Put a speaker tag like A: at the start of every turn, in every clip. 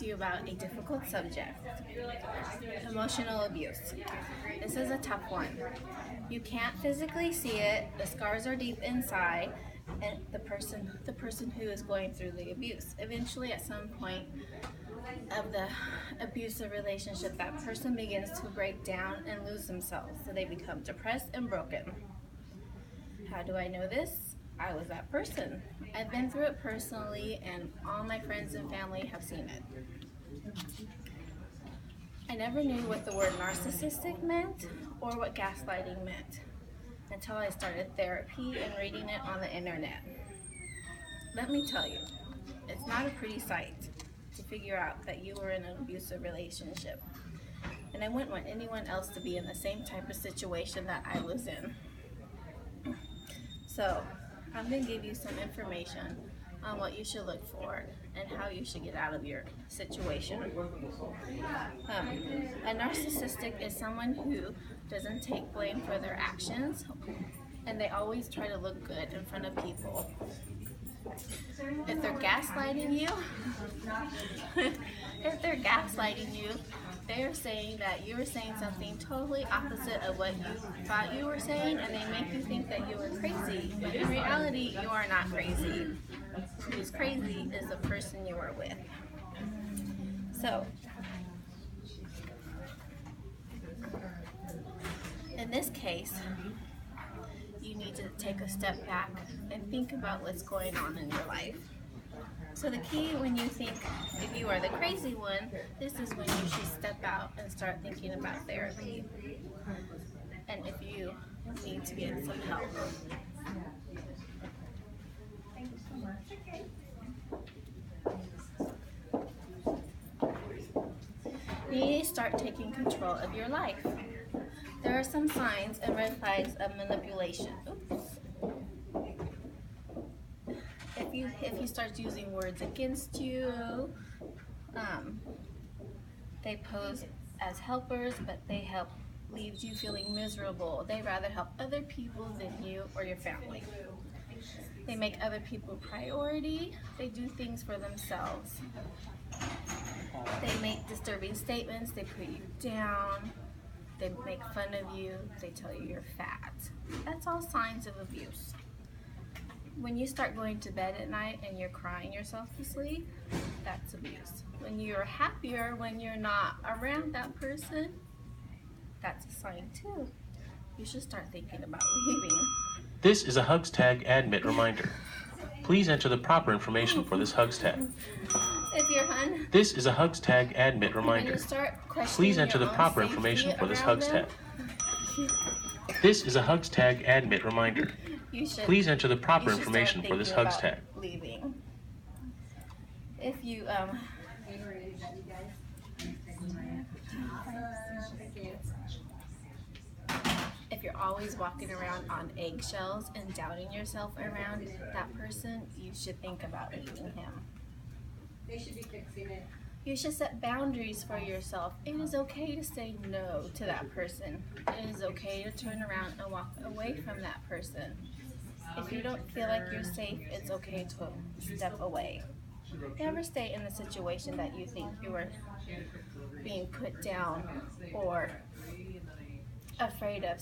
A: to you about a difficult subject, emotional abuse. This is a tough one. You can't physically see it, the scars are deep inside, and the person who is going through the abuse. Eventually, at some point of the abusive relationship, that person begins to break down and lose themselves, so they become depressed and broken. How do I know this? I was that person. I've been through it personally, and all my friends and family have seen it. I never knew what the word narcissistic meant or what gaslighting meant until I started therapy and reading it on the internet. Let me tell you, it's not a pretty sight to figure out that you were in an abusive relationship. And I wouldn't want anyone else to be in the same type of situation that I was in. So, I'm going to give you some information on what you should look for and how you should get out of your situation. A narcissistic is someone who doesn't take blame for their actions, and they always try to look good in front of people. If they're gaslighting you, they're saying that you were saying something totally opposite of what you thought you were saying, and they make you think that you were crazy. But in reality, you are not crazy. Who's crazy is the person you were with. So, in this case, you need to take a step back and think about what's going on in your life. So the key when you think if you are the crazy one, this is when you should step out and start thinking about therapy. And if you need to get some help. Thank you so much. You need to start taking control of your life. There are some signs and red flags of manipulation. Oops. If he starts using words against you, they pose as helpers, but they leaves you feeling miserable. They rather help other people than you or your family. They make other people priority. They do things for themselves. They make disturbing statements. They put you down. They make fun of you. They tell you you're fat. That's all signs of abuse. When you start going to bed at night and you're crying yourself to sleep, that's abuse. When you're happier when you're not around that person, that's a sign too. You should start thinking about leaving.
B: This is a Hugs Tag Admit reminder. Please enter the proper information for this Hugs Tag. This is a Hugs Tag Admit reminder. Please enter the proper information for this Hugs Tag. This is a Hugs Tag Admit reminder. Please enter the proper information for this Hugs Tag.
A: Leaving. If you're always walking around on eggshells and doubting yourself around that person, you should think about leaving him.
C: They should be fixing it.
A: You should set boundaries for yourself. It is okay to say no to that person. It is okay to turn around and walk away from that person. If you don't feel like you're safe, it's okay to step away. Never stay in the situation that you think you are being put down or afraid of.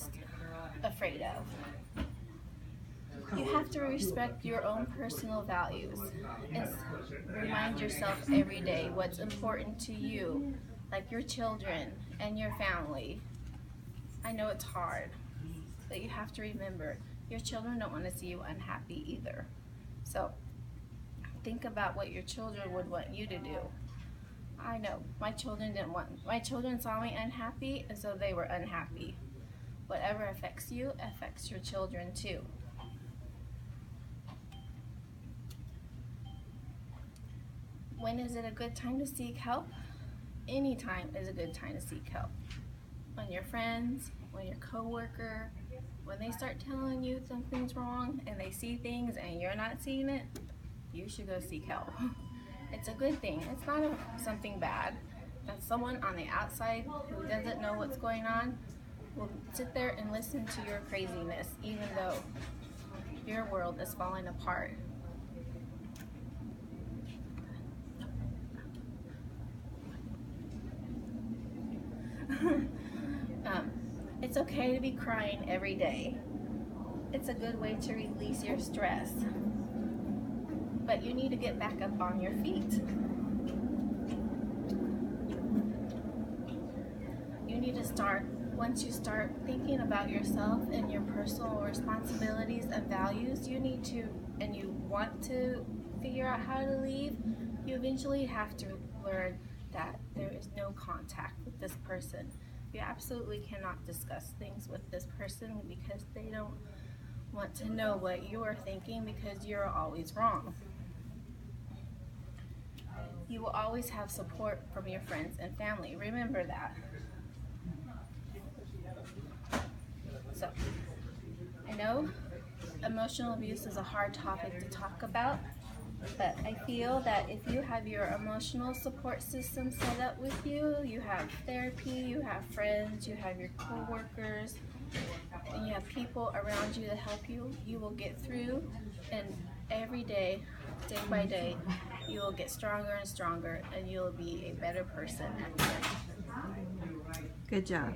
A: You have to respect your own personal values and remind yourself every day what's important to you, like your children and your family. I know it's hard, but you have to remember your children don't want to see you unhappy either. So think about what your children would want you to do. I know my children saw me unhappy, and so they were unhappy. Whatever affects you affects your children too. When is it a good time to seek help? Any time is a good time to seek help. When your friends, when your coworker, when they start telling you something's wrong and they see things and you're not seeing it, you should go seek help. It's a good thing. It's not something bad. That someone on the outside who doesn't know what's going on will sit there and listen to your craziness, even though your world is falling apart. It's okay to be crying every day. It's a good way to release your stress. But you need to get back up on your feet. You need to start, once you start thinking about yourself and your personal responsibilities and values, you need to, and you want to figure out how to leave, you eventually have to learn that there is no contact with this person. You absolutely cannot discuss things with this person because they don't want to know what you're thinking because you're always wrong. You will always have support from your friends and family. Remember that. So, I know emotional abuse is a hard topic to talk about, but I feel that if you have your emotional support system set up with you, you have therapy, you have friends, you have your co-workers, and you have people around you to help you, you will get through, and every day, day by day, you will get stronger and stronger, and you'll be a better person at the end.
D: Good job.